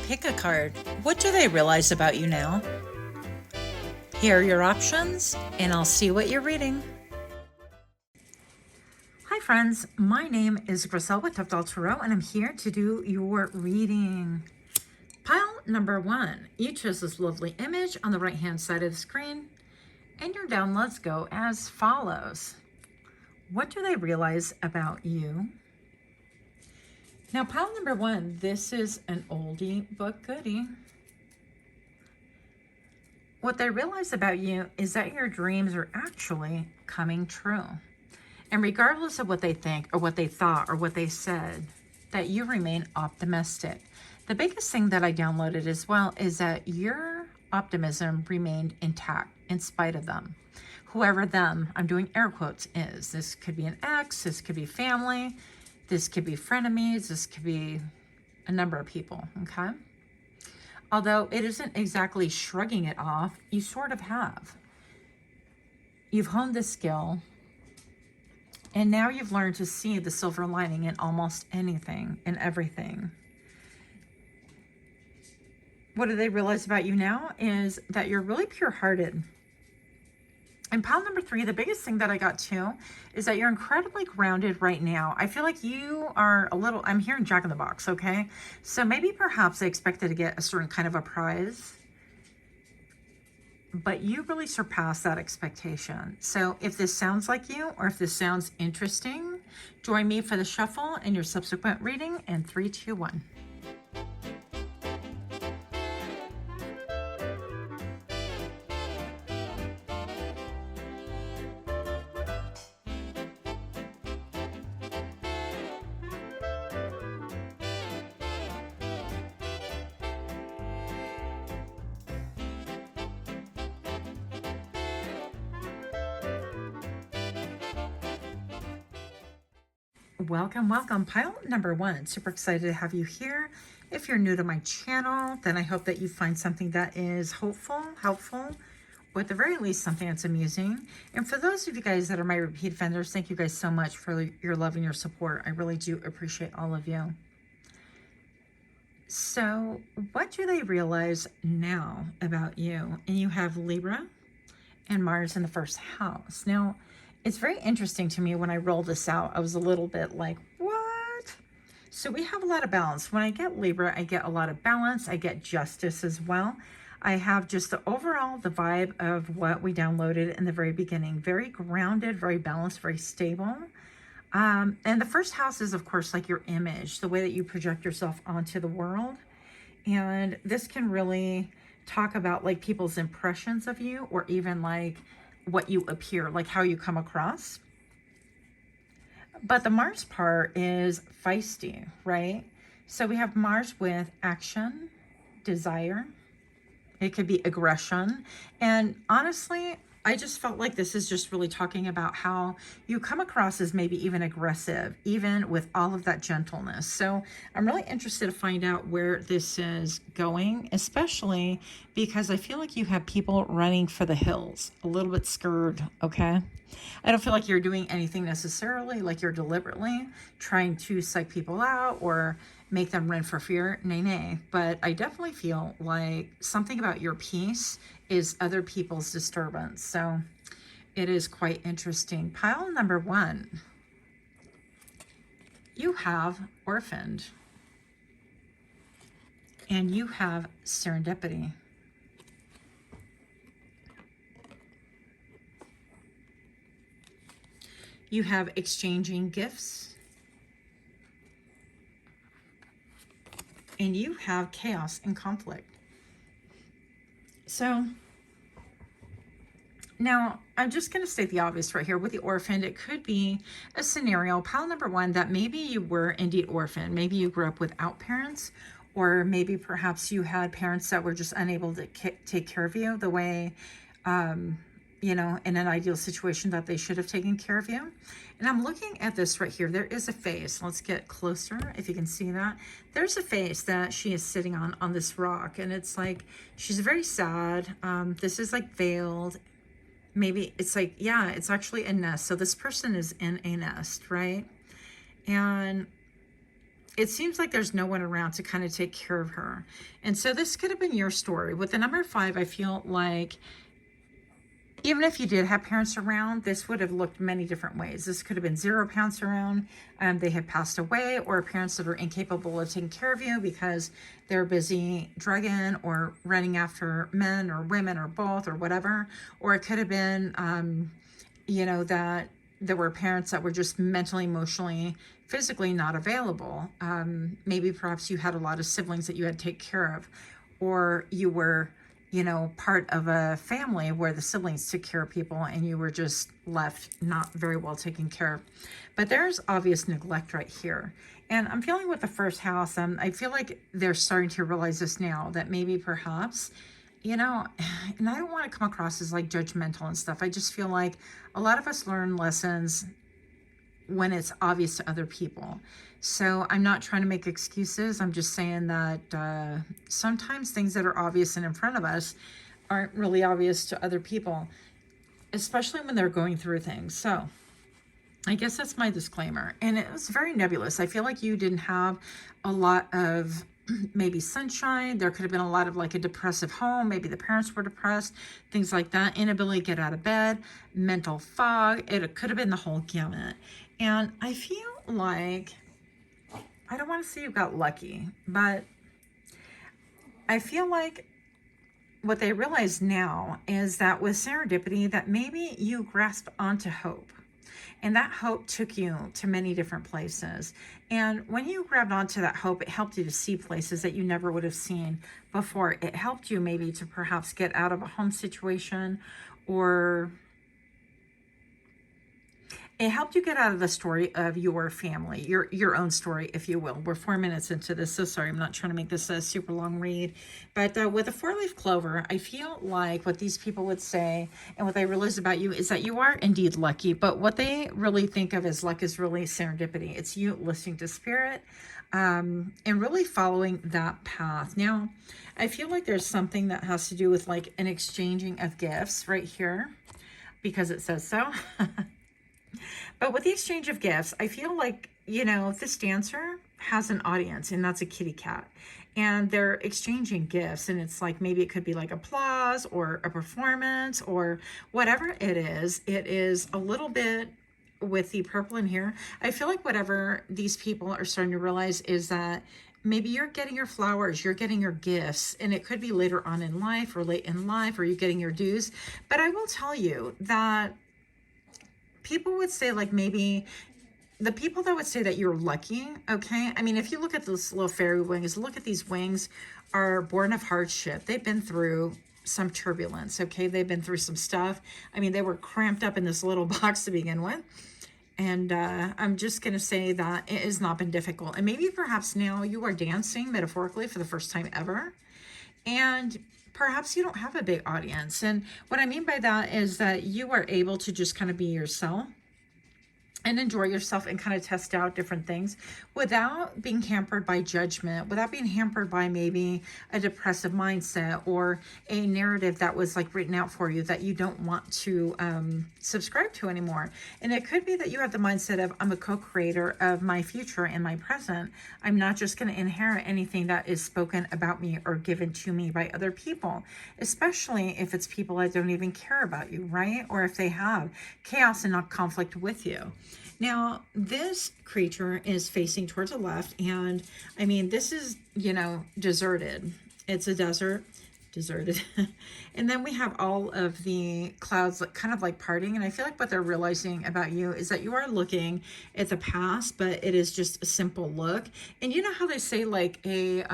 Pickacard. What do they realize about you now? Here are your options, and I'll see what you're reading. Hi friends, my name is Griselle with Toughdolltarot, and I'm here to do your reading. Pile number 1. You chose this lovely image on the right hand side of the screen, and your downloads go as follows. What do they realize about you? Now, pile number 1, this is an oldie but goodie. What they realize about you is that your dreams are actually coming true. And regardless of what they think or what they thought or what they said, that you remain optimistic. The biggest thing that I downloaded as well is that your optimism remained intact in spite of them. Whoever them, I'm doing air quotes, is. This could be an ex, this could be family, this could be frenemies, this could be a number of people, okay? Although it isn't exactly shrugging it off, you sort of have. You've honed this skill, and now you've learned to see the silver lining in almost anything and everything. What do they realize about you now is that you're really pure-hearted. And pile number 3, the biggest thing that I got too is that you're incredibly grounded right now. I feel like you are a little, I'm hearing Jack in the Box, okay? So maybe perhaps they expected to get a certain kind of a prize, but you really surpassed that expectation. So if this sounds like you, or if this sounds interesting, join me for the shuffle and your subsequent reading in 3, 2, 1. Welcome, welcome. Pile number 1. Super excited to have you here. If you're new to my channel, then I hope that you find something that is hopeful, helpful, or at the very least something that's amusing. And for those of you guys that are my repeat offenders, thank you guys so much for your love and your support. I really do appreciate all of you. So what do they realize now about you? And you have Libra and Mars in the first house. Now, it's very interesting to me when I rolled this out. I was a little bit like, what? So we have a lot of balance. When I get Libra, I get a lot of balance. I get justice as well. I have just the overall, the vibe of what we downloaded in the very beginning. Very grounded, very balanced, very stable. And the first house is, of course, like your image, the way that you project yourself onto the world. And this can really talk about like people's impressions of you, or even like what you appear, like how you come across. But the Mars part is feisty, right? So we have Mars with action, desire. It could be aggression. And honestly, I just felt like this is just really talking about how you come across as maybe even aggressive, even with all of that gentleness. So I'm really interested to find out where this is going, especially because I feel like you have people running for the hills, a little bit scared, okay? I don't feel like you're doing anything necessarily, like you're deliberately trying to psych people out or make them run for fear, nay. But I definitely feel like something about your peace is other people's disturbance. So it is quite interesting. Pile number 1, you have orphaned and you have serendipity. You have exchanging gifts. And you have chaos and conflict. So now I'm just going to state the obvious right here with the orphaned. It could be a scenario, pile number 1, that maybe you were indeed orphaned. Maybe you grew up without parents, or maybe perhaps you had parents that were just unable to take care of you the way, you know, in an ideal situation that they should have taken care of you. And I'm looking at this right here. There is a face. Let's get closer if you can see that. There's a face that she is sitting on this rock. And it's like, she's very sad. This is like veiled. Maybe it's like, yeah, it's actually a nest. So this person is in a nest, right? And it seems like there's no one around to kind of take care of her. And so this could have been your story. With the number 5, I feel like even if you did have parents around, this would have looked many different ways. This could have been 0 parents around, they had passed away, or parents that are incapable of taking care of you because they're busy drugging or running after men or women or both or whatever. Or it could have been, you know, that there were parents that were just mentally, emotionally, physically not available. Maybe perhaps you had a lot of siblings that you had to take care of, or you were, you know, part of a family where the siblings took care of people and you were just left not very well taken care of. But there's obvious neglect right here. And I'm feeling with the first house, I feel like they're starting to realize this now, that maybe perhaps, you know, and I don't want to come across as like judgmental and stuff. I just feel like a lot of us learn lessons when it's obvious to other people. So I'm not trying to make excuses. I'm just saying that sometimes things that are obvious and in front of us aren't really obvious to other people, especially when they're going through things. So I guess that's my disclaimer. And it was very nebulous. I feel like you didn't have a lot of maybe sunshine. There could have been a lot of like a depressive home. Maybe the parents were depressed, things like that. Inability to get out of bed, mental fog. It could have been the whole gamut. And I feel like, I don't want to say you got lucky, but I feel like what they realize now is that with serendipity, that maybe you grasped onto hope. And that hope took you to many different places. And when you grabbed onto that hope, it helped you to see places that you never would have seen before. It helped you maybe to perhaps get out of a home situation, or it helped you get out of the story of your family, your own story, if you will. We're 4 minutes into this, so sorry, I'm not trying to make this a super long read. But with a 4-leaf clover, I feel like what these people would say and what they realize about you is that you are indeed lucky. But what they really think of as luck is really serendipity. It's you listening to spirit and really following that path. Now, I feel like there's something that has to do with like an exchanging of gifts right here, because it says so. But with the exchange of gifts, I feel like, you know, this dancer has an audience, and that's a kitty cat. And they're exchanging gifts, and it's like, maybe it could be like applause or a performance or whatever it is. It is a little bit with the purple in here. I feel like whatever these people are starting to realize is that maybe you're getting your flowers, you're getting your gifts, and it could be later on in life or late in life, or you're getting your dues. But I will tell you that people would say, like, maybe the people that would say that you're lucky, okay? I mean, if you look at this little fairy wings, look at these wings, are born of hardship. They've been through some turbulence, okay? They've been through some stuff. I mean, they were cramped up in this little box to begin with. And I'm just going to say that it has not been difficult. And maybe perhaps now you are dancing metaphorically for the first time ever. And perhaps you don't have a big audience. And what I mean by that is that you are able to just kind of be yourself and enjoy yourself and kind of test out different things without being hampered by judgment, without being hampered by maybe a depressive mindset or a narrative that was like written out for you that you don't want to subscribe to anymore. And it could be that you have the mindset of, I'm a co-creator of my future and my present. I'm not just going to inherit anything that is spoken about me or given to me by other people, especially if it's people that don't even care about you, right? Or if they have chaos and not conflict with you. Now, this creature is facing towards the left, and I mean, this is, you know, deserted. It's a desert, deserted. And then we have all of the clouds kind of like parting, and I feel like what they're realizing about you is that you are looking at the past, but it is just a simple look. And you know how they say, like, a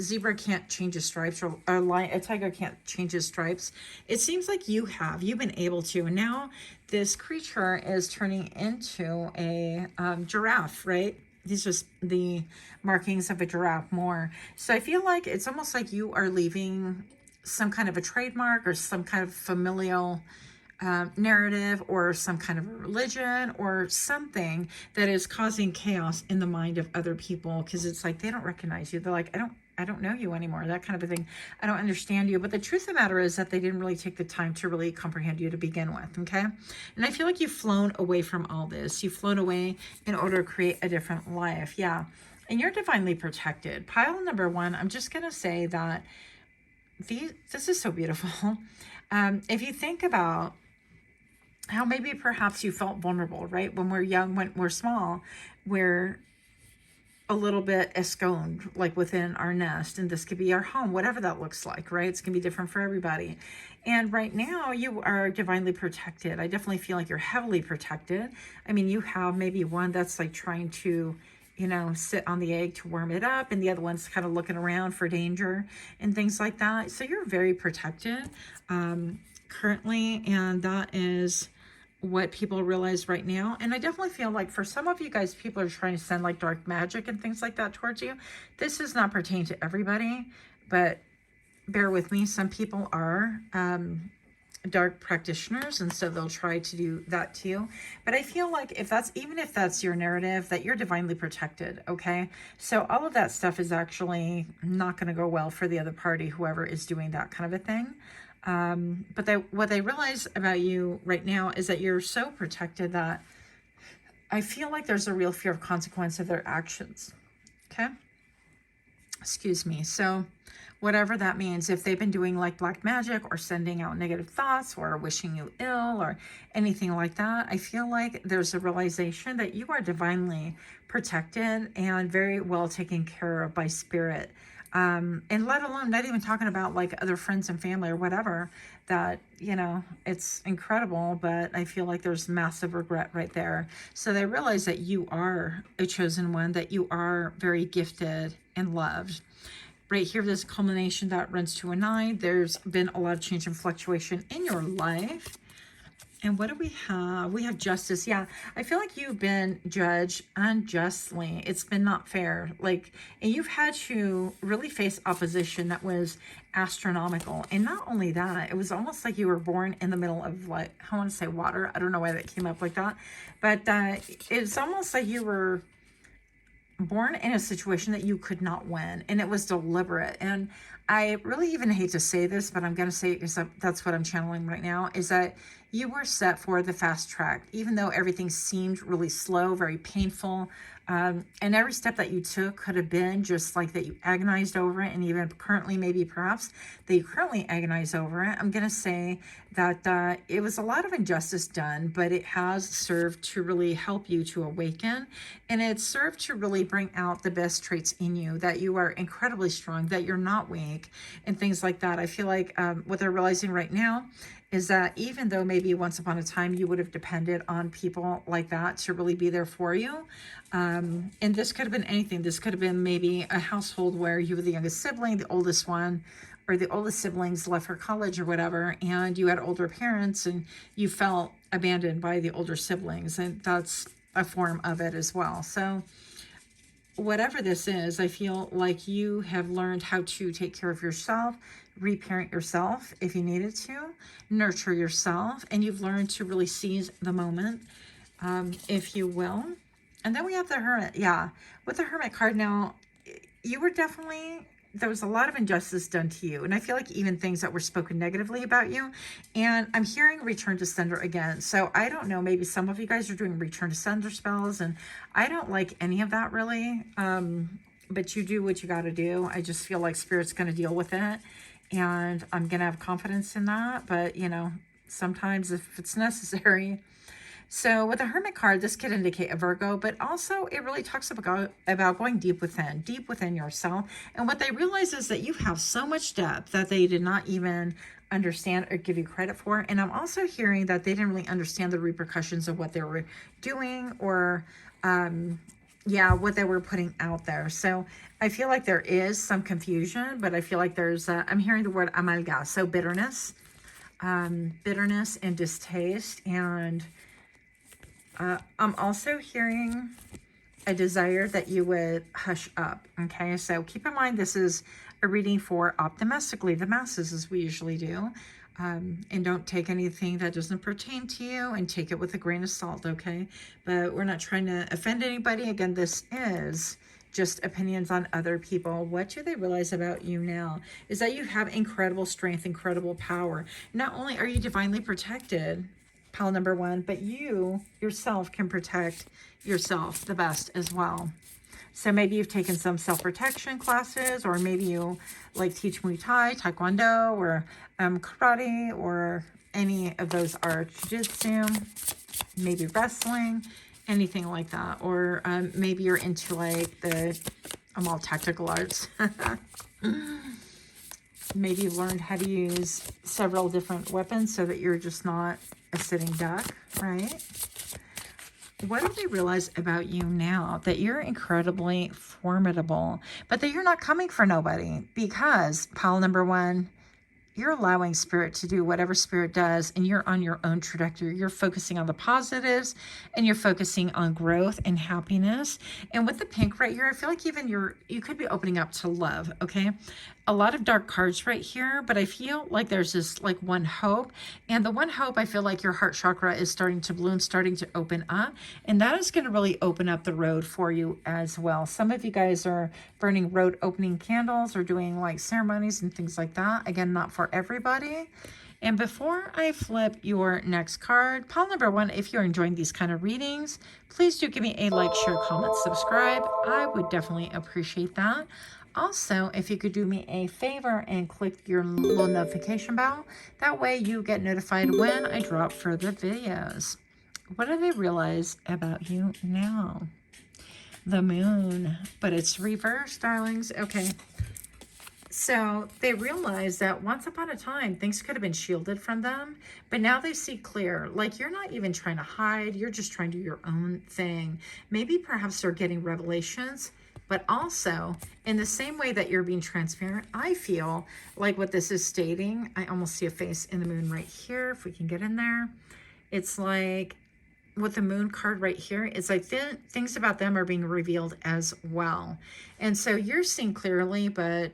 zebra can't change his stripes, or a tiger can't change his stripes? It seems like you've been able to, and now this creature is turning into a giraffe, right? These are just the markings of a giraffe more. So I feel like it's almost like you are leaving some kind of a trademark or some kind of familial narrative or some kind of religion or something that is causing chaos in the mind of other people, because it's like they don't recognize you. They're like, I don't know you anymore, that kind of a thing. I don't understand you. But the truth of the matter is that they didn't really take the time to really comprehend you to begin with, okay? And I feel like you've flown away from all this. You've flown away in order to create a different life. Yeah. And you're divinely protected. Pile number one, I'm just going to say that this is so beautiful. If you think about how maybe perhaps you felt vulnerable, right? When we're young, when we're small, we're a little bit ensconced, like within our nest, and this could be our home, whatever that looks like, right? It's gonna be different for everybody. And right now you are divinely protected. I definitely feel like you're heavily protected. I mean, you have maybe one that's like trying to, you know, sit on the egg to warm it up, and the other one's kind of looking around for danger and things like that. So you're very protected currently, and that is what people realize right now. And I definitely feel like for some of you guys, people are trying to send like dark magic and things like that towards you. This does not pertain to everybody, but bear with me. Some people are dark practitioners, and so they'll try to do that to you. But I feel like even if that's your narrative, that you're divinely protected, okay? So all of that stuff is actually not going to go well for the other party, whoever is doing that kind of a thing. But what they realize about you right now is that you're so protected that I feel like there's a real fear of consequence of their actions. Okay. Excuse me. So whatever that means, if they've been doing like black magic or sending out negative thoughts or wishing you ill or anything like that, I feel like there's a realization that you are divinely protected and very well taken care of by spirit. And let alone, not even talking about like other friends and family or whatever, that, you know, it's incredible, but I feel like there's massive regret right there. So they realize that you are a chosen one, that you are very gifted and loved. Right here, this culmination that runs to a 9. There's been a lot of change and fluctuation in your life. And what do we have? We have justice. Yeah, I feel like you've been judged unjustly. It's been not fair. Like, and you've had to really face opposition that was astronomical. And not only that, it was almost like you were born in the middle of, like, I want to say water. I don't know why that came up like that. But it's almost like you were born in a situation that you could not win, and it was deliberate. And I really even hate to say this, but I'm going to say it because that's what I'm channeling right now, is that you were set for the fast track, even though everything seemed really slow, very painful. And every step that you took could have been just like that you agonized over it, and even currently, maybe perhaps that you currently agonize over it. I'm going to say that it was a lot of injustice done, but it has served to really help you to awaken, and it served to really bring out the best traits in you, that you are incredibly strong, that you're not weak, and things like that. I feel like what they're realizing right now is that even though maybe once upon a time you would have depended on people like that to really be there for you, and this could have been anything. This could have been maybe a household where you were the youngest sibling, the oldest one, or the oldest siblings left for college or whatever, and you had older parents and you felt abandoned by the older siblings, and that's a form of it as well. So whatever this is, I feel like you have learned how to take care of yourself, reparent yourself if you needed to, nurture yourself, and you've learned to really seize the moment, if you will. And then we have the Hermit. Yeah, with the Hermit card now, you were definitely, there was a lot of injustice done to you. And I feel like even things that were spoken negatively about you. And I'm hearing return to sender again. So I don't know, maybe some of you guys are doing return to sender spells, and I don't like any of that really. But you do what you got to do. I just feel like Spirit's going to deal with it, and I'm going to have confidence in that. But, you know, sometimes if it's necessary. So with the Hermit card, this could indicate a Virgo, but also it really talks about going deep within yourself. And what they realize is that you have so much depth that they did not even understand or give you credit for. And I'm also hearing that they didn't really understand the repercussions of what they were doing, or what they were putting out there. So I feel like there is some confusion, but I feel like there's, I'm hearing the word amalgam, so bitterness and distaste. And I'm also hearing a desire that you would hush up. Okay, so keep in mind, this is a reading for optimistically the masses, as we usually do. And don't take anything that doesn't pertain to you, and take it with a grain of salt, okay? But we're not trying to offend anybody. Again, this is just opinions on other people. What do they realize about you now is that you have incredible strength, incredible power. Not only are you divinely protected, pile number 1, but you yourself can protect yourself the best as well. So maybe you've taken some self-protection classes, or maybe you like teach Muay Thai, Taekwondo, or karate, or any of those are jiu-jitsu, maybe wrestling, anything like that. Or maybe you're into like I'm all tactical arts. Maybe you've learned how to use several different weapons so that you're just not a sitting duck, right? What do they realize about you now? That you're incredibly formidable, but that you're not coming for nobody, because pile number one, you're allowing spirit to do whatever spirit does, and you're on your own trajectory. You're focusing on the positives, and you're focusing on growth and happiness. And with the pink right here, I feel like even you could be opening up to love, okay? A lot of dark cards right here, but I feel like there's this like one hope. And the one hope, I feel like your heart chakra is starting to bloom, starting to open up. And that is going to really open up the road for you as well. Some of you guys are burning road opening candles or doing like ceremonies and things like that. Again, not for everybody. And before I flip your next card, pile number one, if you're enjoying these kind of readings, please do give me a like, share, comment, subscribe. I would definitely appreciate that. Also, if you could do me a favor and click your little notification bell, that way you get notified when I drop further videos. What do they realize about you now? The moon, but it's reversed, darlings. Okay. So they realize that once upon a time, things could have been shielded from them, but now they see clear. Like, you're not even trying to hide. You're just trying to do your own thing. Maybe perhaps they're getting revelations, but also in the same way that you're being transparent, I feel like what this is stating, I almost see a face in the moon right here. If we can get in there, it's like with the moon card right here, it's like things about them are being revealed as well. And so you're seeing clearly, but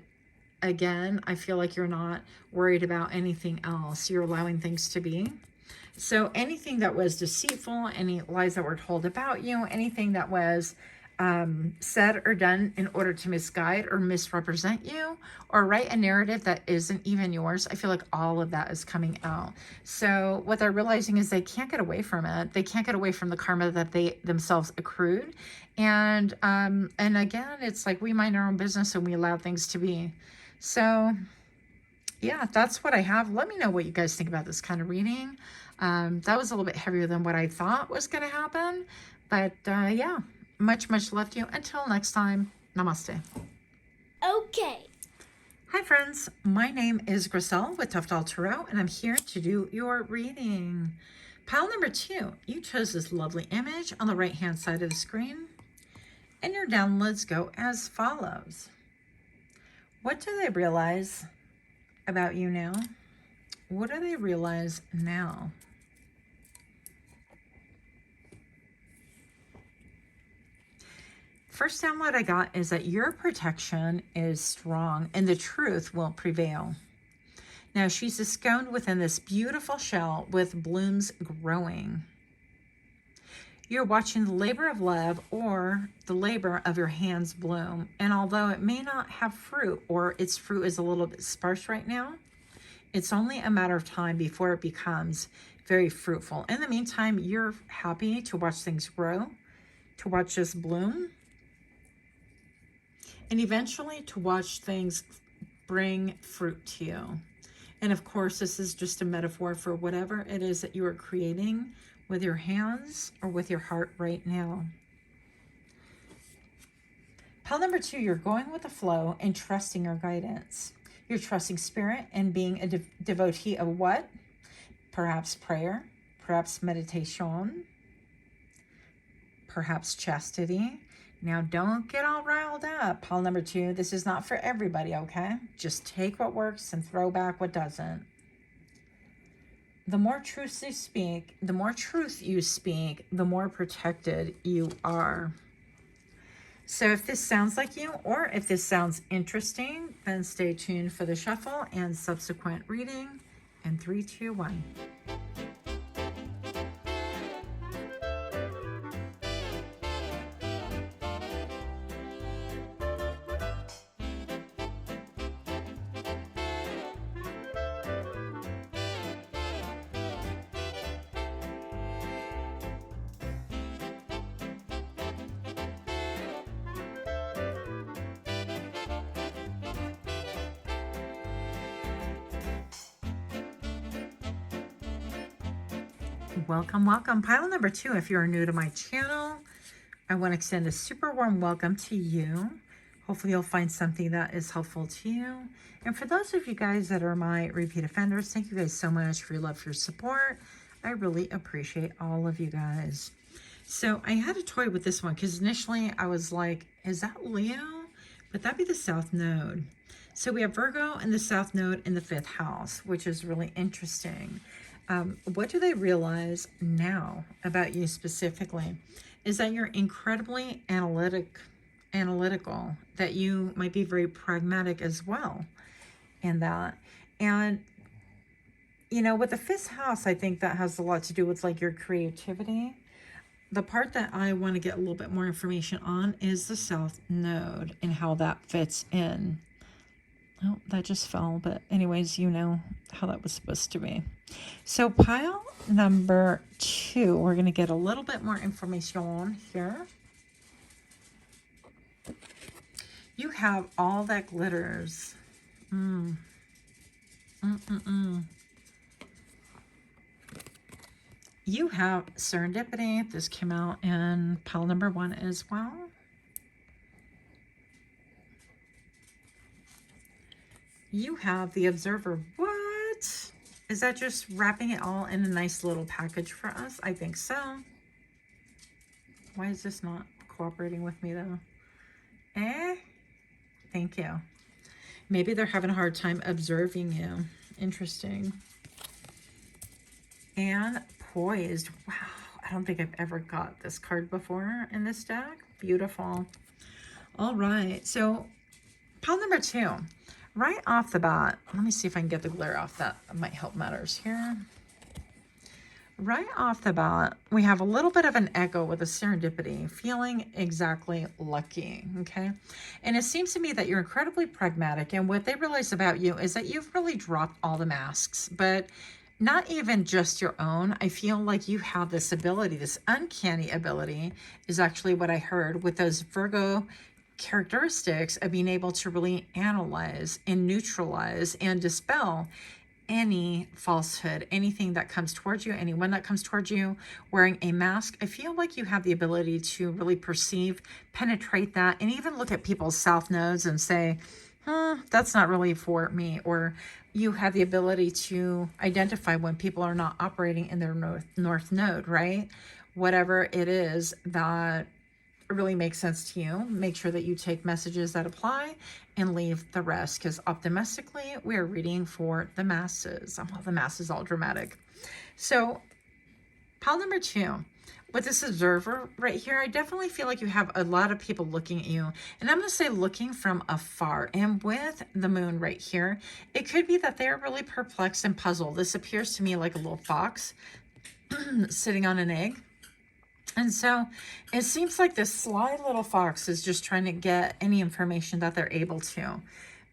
again, I feel like you're not worried about anything else. You're allowing things to be. So anything that was deceitful, any lies that were told about you, anything that was said or done in order to misguide or misrepresent you, or write a narrative that isn't even yours, I feel like all of that is coming out. So what they're realizing is they can't get away from it. They can't get away from the karma that they themselves accrued. And again, it's like we mind our own business and we allow things to be. So yeah, that's what I have. Let me know what you guys think about this kind of reading. That was a little bit heavier than what I thought was going to happen. But yeah, much love to you. Until next time, namaste. Okay. Hi friends, my name is Griselle with Toughdolltarot, and I'm here to do your reading. Pile number two, you chose this lovely image on the right hand side of the screen, and your downloads go as follows. What do they realize about you now? What do they realize now? First download I got is that your protection is strong and the truth will prevail. Now she's ensconced within this beautiful shell with blooms growing. You're watching the labor of love or the labor of your hands bloom. And although it may not have fruit, or its fruit is a little bit sparse right now, it's only a matter of time before it becomes very fruitful. In the meantime, you're happy to watch things grow, to watch this bloom, and eventually to watch things bring fruit to you. And of course, this is just a metaphor for whatever it is that you are creating with your hands or with your heart right now. Pile number two, you're going with the flow and trusting your guidance. You're trusting spirit and being a devotee of what? Perhaps prayer, perhaps meditation, perhaps chastity. Now, don't get all riled up. Pile number two, this is not for everybody, okay? Just take what works and throw back what doesn't. The more truth you speak, the more protected you are. So if this sounds like you, or if this sounds interesting, then stay tuned for the shuffle and subsequent reading. In 3, 2, 1. Welcome, welcome. Pile number 2, if you're new to my channel, I want to extend a super warm welcome to you. Hopefully you'll find something that is helpful to you. And for those of you guys that are my repeat offenders, thank you guys so much for your love, for your support. I really appreciate all of you guys. So I had a toy with this one because initially I was like, is that Leo? But that'd be the South Node. So we have Virgo and the South Node in the 5th house, which is really interesting. What do they realize now about you specifically? Is that you're incredibly analytical, that you might be very pragmatic as well in that. And, you know, with the 5th house, I think that has a lot to do with like your creativity. The part that I want to get a little bit more information on is the South Node and how that fits in. Oh, that just fell. But anyways, you know how that was supposed to be. So pile number 2, we're going to get a little bit more information here. You have all that glitters. You have serendipity. This came out in pile number 1 as well. You have the observer. What? Is that just wrapping it all in a nice little package for us? I think so. Why is this not cooperating with me though? Thank you. Maybe they're having a hard time observing you. Interesting. And poised. Wow. I don't think I've ever got this card before in this deck. Beautiful. All right. So pile number 2. Right off the bat, let me see if I can get the glare off. That might help matters here. Right off the bat, we have a little bit of an echo with a serendipity, feeling exactly lucky, okay? And it seems to me that you're incredibly pragmatic, and what they realize about you is that you've really dropped all the masks, but not even just your own. I feel like you have this ability, this uncanny ability is actually what I heard with those Virgo characteristics of being able to really analyze and neutralize and dispel any falsehood, anything that comes towards you, anyone that comes towards you wearing a mask. I feel like you have the ability to really perceive, penetrate that, and even look at people's south nodes and say, that's not really for me. Or you have the ability to identify when people are not operating in their north node, right? Whatever it is that really makes sense to you, make sure that you take messages that apply and leave the rest, because optimistically we are reading for the masses. Well, the mass is all dramatic. So pile number 2, with this observer right here, I definitely feel like you have a lot of people looking at you, and I'm going to say looking from afar. And with the moon right here, it could be that they're really perplexed and puzzled. This appears to me like a little fox sitting on an egg. And so it seems like this sly little fox is just trying to get any information that they're able to.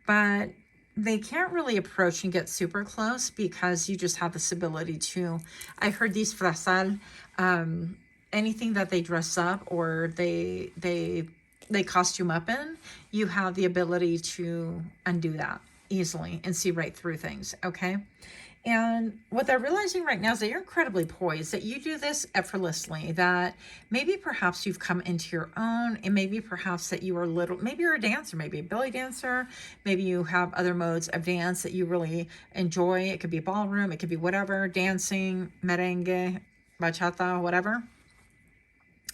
But they can't really approach and get super close because you just have this ability to, I heard these disfrazar, anything that they dress up or they costume up in, you have the ability to undo that easily and see right through things, okay? And what they're realizing right now is that you're incredibly poised, that you do this effortlessly, that maybe perhaps you've come into your own, and maybe perhaps that you are maybe you're a dancer, maybe a belly dancer, maybe you have other modes of dance that you really enjoy. It could be ballroom, it could be whatever, dancing, merengue, bachata, whatever.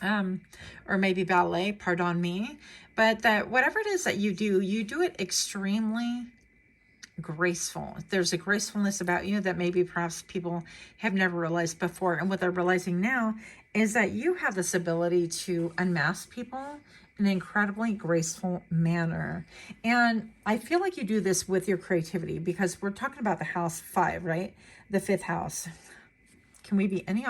Or maybe ballet, pardon me. But that whatever it is that you do it extremely graceful. There's a gracefulness about you that maybe perhaps people have never realized before. And what they're realizing now is that you have this ability to unmask people in an incredibly graceful manner. And I feel like you do this with your creativity, because we're talking about the house 5, right? The 5th house. Can we be any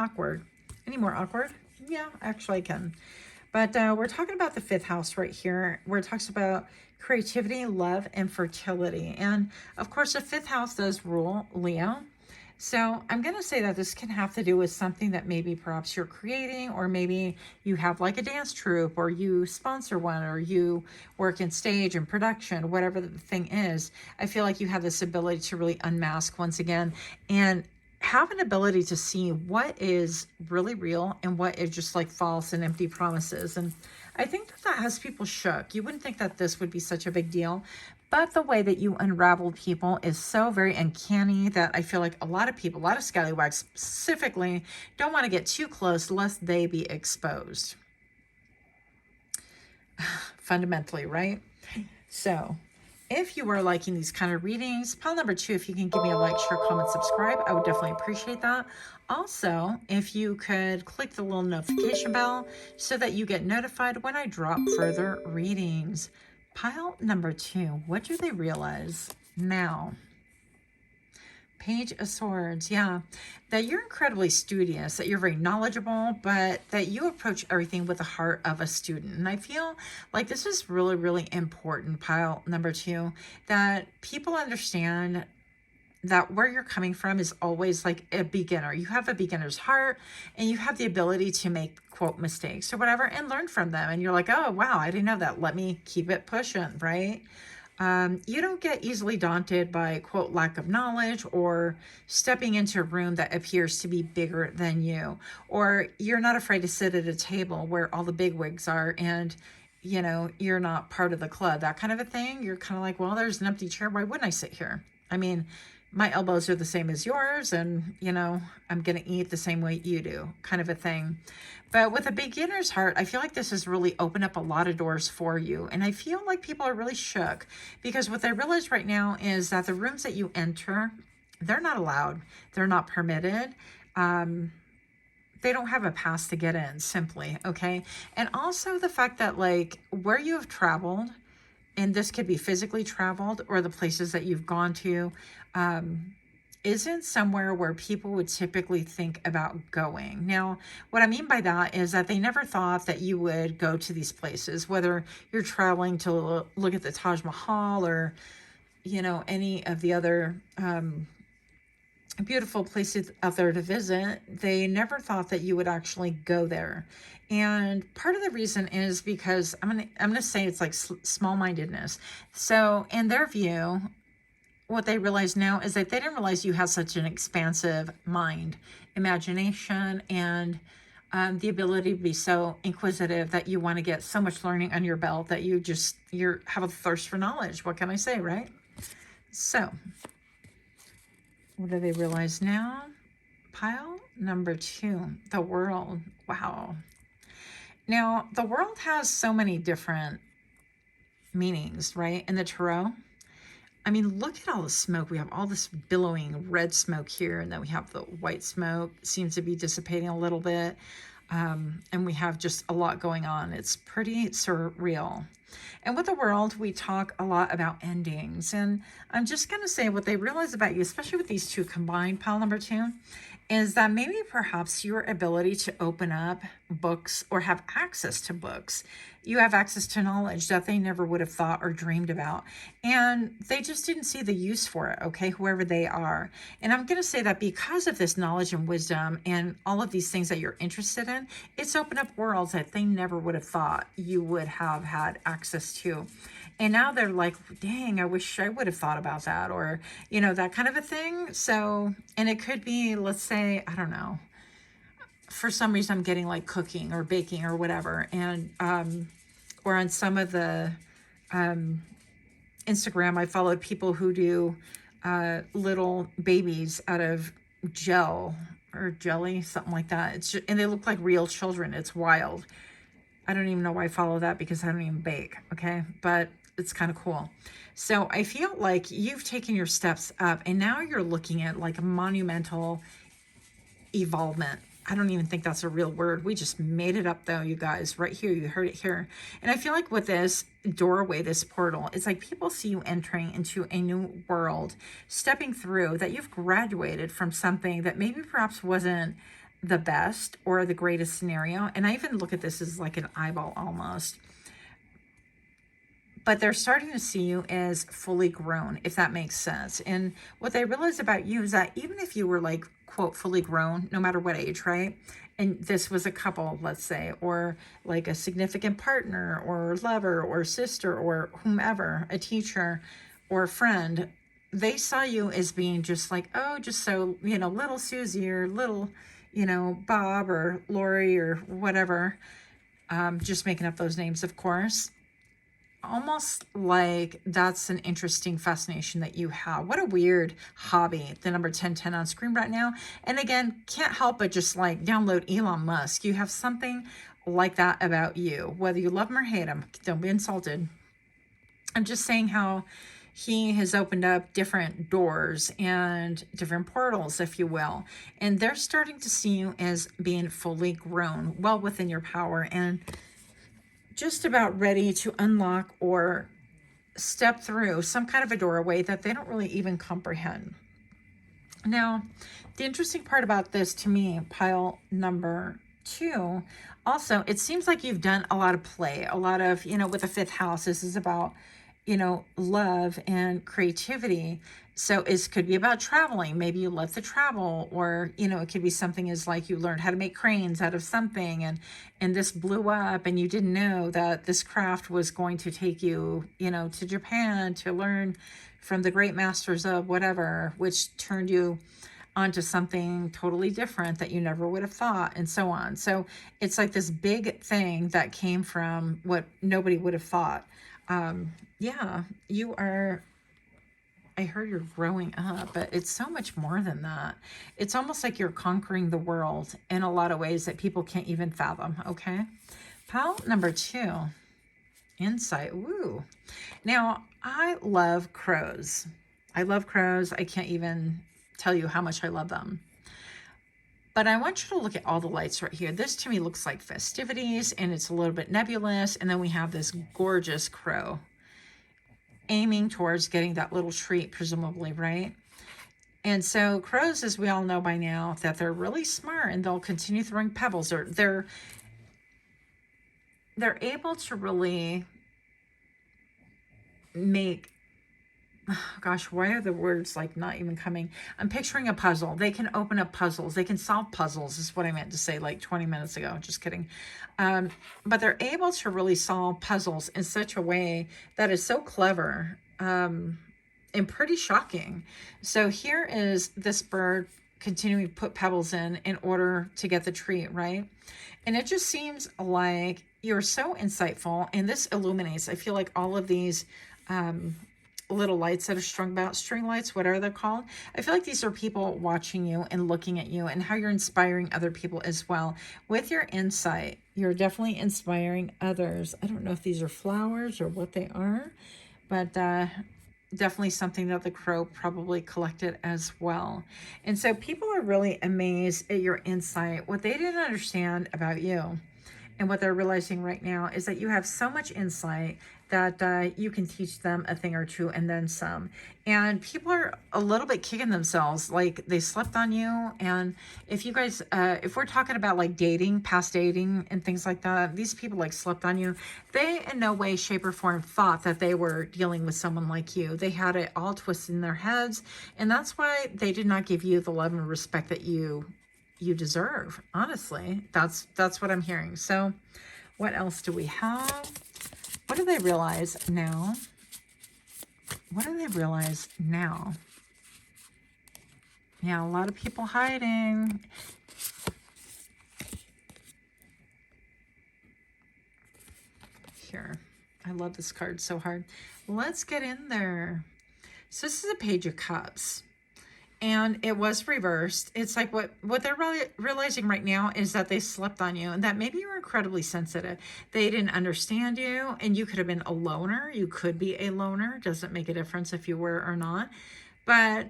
more awkward? Yeah, actually I can. But we're talking about the 5th house right here, where it talks about creativity, love, and fertility. And of course, the 5th house does rule Leo. So I'm going to say that this can have to do with something that maybe perhaps you're creating, or maybe you have like a dance troupe, or you sponsor one, or you work in stage and production, whatever the thing is. I feel like you have this ability to really unmask once again and have an ability to see what is really real and what is just like false and empty promises. And I think that that has people shook. You wouldn't think that this would be such a big deal, but the way that you unravel people is so very uncanny that I feel like a lot of people, a lot of scallywags specifically, don't want to get too close lest they be exposed. Fundamentally, right? So if you are liking these kind of readings, pile number 2, if you can give me a like, share, comment, subscribe, I would definitely appreciate that. Also, if you could click the little notification bell so that you get notified when I drop further readings. Pile number 2, what do they realize now? Page of Swords, yeah, that you're incredibly studious, that you're very knowledgeable, but that you approach everything with the heart of a student. And I feel like this is really, really important, pile number 2, that people understand that where you're coming from is always like a beginner. You have a beginner's heart and you have the ability to make quote mistakes or whatever and learn from them. And you're like, oh, wow, I didn't know that. Let me keep it pushing, right? You don't get easily daunted by, quote, lack of knowledge or stepping into a room that appears to be bigger than you. Or you're not afraid to sit at a table where all the bigwigs are and, you know, you're not part of the club, that kind of a thing. You're kind of like, well, there's an empty chair. Why wouldn't I sit here? I mean, my elbows are the same as yours and, you know, I'm going to eat the same way you do, kind of a thing. But with a beginner's heart, I feel like this has really opened up a lot of doors for you. And I feel like people are really shook because what they realize right now is that the rooms that you enter, they're not allowed. They're not permitted. They don't have a pass to get in, simply, okay? And also the fact that, like, where you have traveled, and this could be physically traveled or the places that you've gone to, isn't somewhere where people would typically think about going. Now, what I mean by that is that they never thought that you would go to these places, whether you're traveling to look at the Taj Mahal or, you know, any of the other beautiful places out there to visit. They never thought that you would actually go there. And part of the reason is because I'm gonna say it's like small-mindedness. So in their view, what they realize now is that they didn't realize you have such an expansive mind, imagination, and the ability to be so inquisitive that you want to get so much learning on your belt that you have a thirst for knowledge. What can I say, right? So what do they realize now? Pile number 2, the world. Wow. Now, the world has so many different meanings, right? In the tarot. I mean, look at all the smoke. We have all this billowing red smoke here, and then we have the white smoke. Seems to be dissipating a little bit. And we have just a lot going on. It's pretty surreal. And with the world, we talk a lot about endings. And I'm just going to say what they realize about you, especially with these 2 combined, pile number 2, is that maybe perhaps your ability to open up books or have access to books, you have access to knowledge that they never would have thought or dreamed about. And they just didn't see the use for it, okay, whoever they are. And I'm going to say that because of this knowledge and wisdom and all of these things that you're interested in, it's opened up worlds that they never would have thought you would have had access to. And now they're like, dang, I wish I would have thought about that, or, you know, that kind of a thing. So, and it could be, let's say, I don't know, for some reason I'm getting like cooking or baking or whatever. And, or on some of the Instagram, I followed people who do little babies out of gel or jelly, something like that. It's just, and they look like real children. It's wild. I don't even know why I follow that because I don't even bake, okay? But it's kind of cool. So I feel like you've taken your steps up and now you're looking at like a monumental evolvement. I don't even think that's a real word. We just made it up though, you guys, right here. You heard it here. And I feel like with this doorway, this portal, it's like people see you entering into a new world, stepping through that you've graduated from something that maybe perhaps wasn't the best or the greatest scenario. And I even look at this as like an eyeball almost. But they're starting to see you as fully grown, if that makes sense. And what they realize about you is that even if you were like, quote, fully grown, no matter what age, right? And this was a couple, let's say, or like a significant partner or lover or sister or whomever, a teacher or a friend, they saw you as being just like, oh, just so, little Susie or little, Bob or Lori or whatever. Just making up those names, of course. Almost like that's an interesting fascination that you have. What a weird hobby, the number 1010 on screen right now. And again, can't help but just like download Elon Musk. You have something like that about you, whether you love him or hate him. Don't be insulted. I'm just saying how he has opened up different doors and different portals, if you will. And they're starting to see you as being fully grown, well within your power, and just about ready to unlock or step through some kind of a doorway that they don't really even comprehend. Now, the interesting part about this to me, pile number 2, also, it seems like you've done a lot of play, a lot of, with the 5th house, this is about, love and creativity. So it could be about traveling. Maybe you love to travel, or, it could be something as like you learned how to make cranes out of something, and this blew up and you didn't know that this craft was going to take you, to Japan to learn from the great masters of whatever, which turned you onto something totally different that you never would have thought, and so on. So it's like this big thing that came from what nobody would have thought. Yeah, you are, I heard you're growing up, but it's so much more than that. It's almost like you're conquering the world in a lot of ways that people can't even fathom, okay? Pile number 2, insight. Woo. Now, I love crows. I love crows. I can't even tell you how much I love them. But I want you to look at all the lights right here. This to me looks like festivities, and it's a little bit nebulous. And then we have this gorgeous crow aiming towards getting that little treat, presumably, right? And so crows, as we all know by now, that they're really smart, and they'll continue throwing pebbles. Or they're able to really make, gosh, why are the words like not even coming? I'm picturing a puzzle. They can open up puzzles. They can solve puzzles is what I meant to say like 20 minutes ago. Just kidding. But they're able to really solve puzzles in such a way that is so clever and pretty shocking. So here is this bird continuing to put pebbles in order to get the treat, right? And it just seems like you're so insightful, and this illuminates. I feel like all of these little lights that are strung about, string lights, whatever they're called. I feel like these are people watching you and looking at you, and how you're inspiring other people as well. With your insight, you're definitely inspiring others. I don't know if these are flowers or what they are, but definitely something that the crow probably collected as well. And so people are really amazed at your insight. What they didn't understand about you, and what they're realizing right now, is that you have so much insight that you can teach them a thing or two and then some. And people are a little bit kicking themselves, like they slept on you. And if you guys, if we're talking about like dating, past dating and things like that, these people like slept on you. They in no way, shape or form thought that they were dealing with someone like you. They had it all twisted in their heads. And that's why they did not give you the love and respect that you deserve. Honestly, that's what I'm hearing. So what else do we have? What do they realize now? What do they realize now? Yeah, a lot of people hiding. Here, I love this card so hard. Let's get in there. So this is a Page of Cups. And it was reversed. It's like what they're really realizing right now is that they slept on you, and that maybe you're incredibly sensitive. They didn't understand you, and you could have been a loner. You could be a loner. Doesn't make a difference if you were or not. But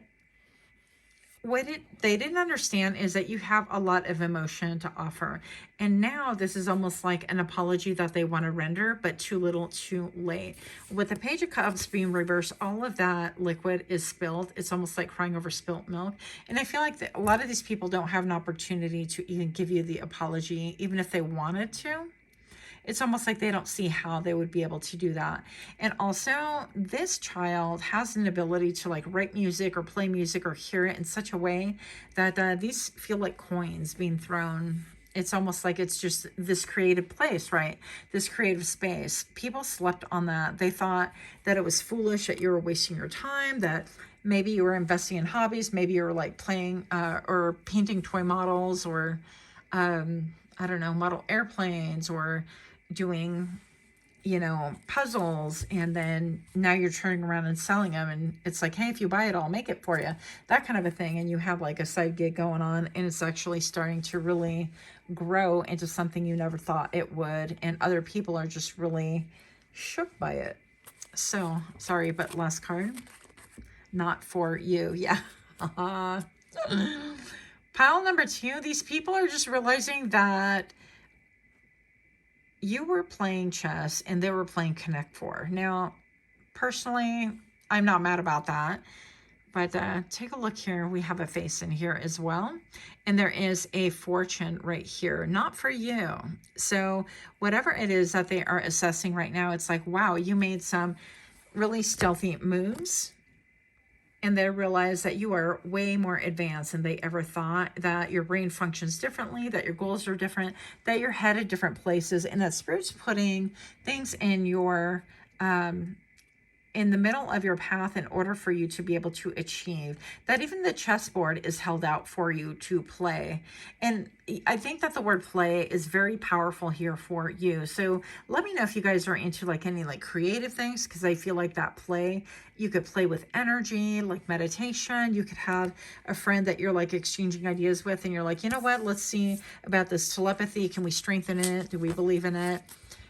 what they didn't understand is that you have a lot of emotion to offer. And now this is almost like an apology that they want to render, but too little, too late. With the Page of Cups being reversed, all of that liquid is spilled. It's almost like crying over spilt milk. And I feel like a lot of these people don't have an opportunity to even give you the apology, even if they wanted to. It's almost like they don't see how they would be able to do that. And also, this child has an ability to like write music or play music or hear it in such a way that these feel like coins being thrown it's almost like it's just this creative place, right? This creative space. People slept on that. They thought that it was foolish, that you were wasting your time, that maybe you were investing in hobbies. Maybe you were like playing or painting toy models, or I don't know, model airplanes, or doing, you know, puzzles, and then now you're turning around and selling them, and it's like, hey, if you buy it, I'll make it for you, that kind of a thing. And you have like a side gig going on, and it's actually starting to really grow into something you never thought it would, and other people are just really shook by it. So sorry, but last card, not for you. Yeah. Pile number 2, these people are just realizing that you were playing chess and they were playing Connect 4. Now, personally, I'm not mad about that. But take a look here. We have a face in here as well. And there is a fortune right here, not for you. So whatever it is that they are assessing right now, it's like, wow, you made some really stealthy moves. And they realize that you are way more advanced than they ever thought, that your brain functions differently, that your goals are different, that you're headed different places, and that Spirit's putting things in your in the middle of your path in order for you to be able to achieve, that even the chessboard is held out for you to play. And I think that the word play is very powerful here for you. So let me know if you guys are into like any like creative things, because I feel like that play, you could play with energy, like meditation. You could have a friend that you're like exchanging ideas with, and you're like, you know what, let's see about this telepathy. Can we strengthen it? Do we believe in it?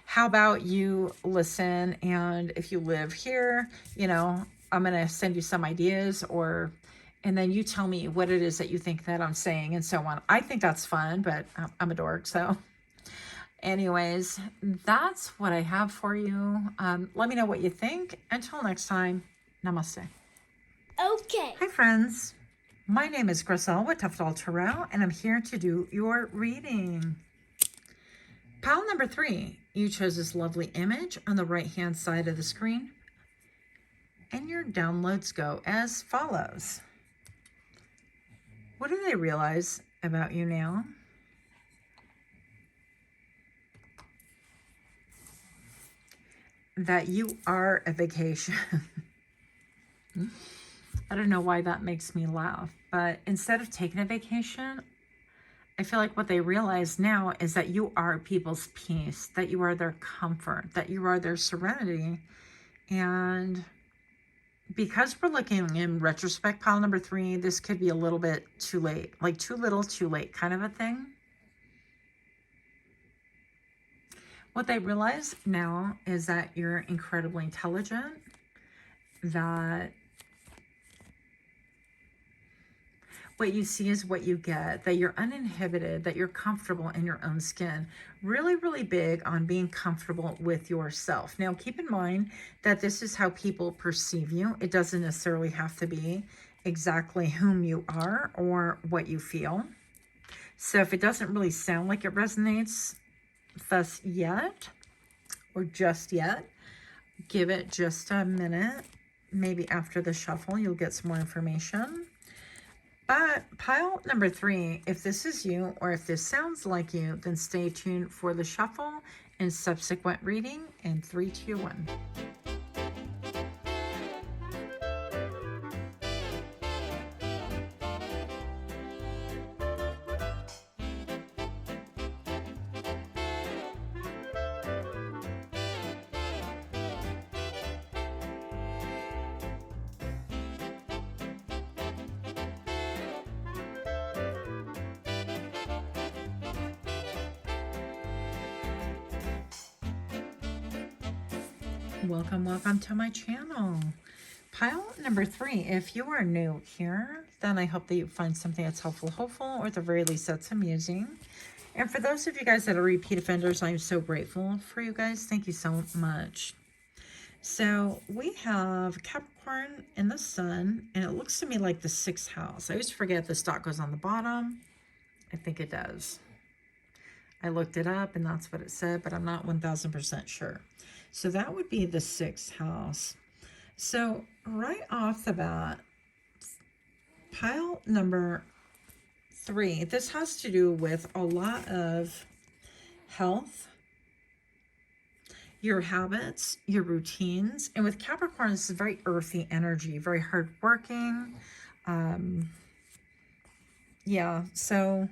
How about you listen, and if you live here, you know, I'm going to send you some ideas, and then you tell me what it is that you think that I'm saying, and so on. I think that's fun, but I'm a dork. So anyways, that's what I have for you. Let me know what you think. Until next time, namaste. Okay. Hi, friends. My name is Griselle with Toughdolltarot, and I'm here to do your reading. Pile number 3, you chose this lovely image on the right-hand side of the screen, and your downloads go as follows. What do they realize about you now? That you are a vacation. I don't know why that makes me laugh, but instead of taking a vacation, I feel like what they realize now is that you are people's peace, that you are their comfort, that you are their serenity. And because we're looking in retrospect, pile number 3, this could be a little bit too late, like too little, too late kind of a thing. What they realize now is that you're incredibly intelligent, that what you see is what you get, that you're uninhibited, that you're comfortable in your own skin. Really, really big on being comfortable with yourself. Now, keep in mind that this is how people perceive you. It doesn't necessarily have to be exactly whom you are or what you feel. So if it doesn't really sound like it resonates thus yet, or just yet, give it just a minute. Maybe after the shuffle, you'll get some more information. But pile number 3, if this is you or if this sounds like you, then stay tuned for the shuffle and subsequent reading in 3, 2, 1. Welcome to my channel. Pile number 3, if you are new here, then I hope that you find something that's helpful, hopeful, or at the very least that's amusing. And for those of you guys that are repeat offenders, I'm so grateful for you guys. Thank you so much. So we have Capricorn in the sun, and it looks to me like the 6th house. I always forget the dot goes on the bottom. I think it does. I looked it up and that's what it said, but I'm not 1000% sure. So that would be the 6th house. So right off the bat, pile number 3, this has to do with a lot of health, your habits, your routines. And with Capricorn, this is very earthy energy, very hardworking. Yeah, so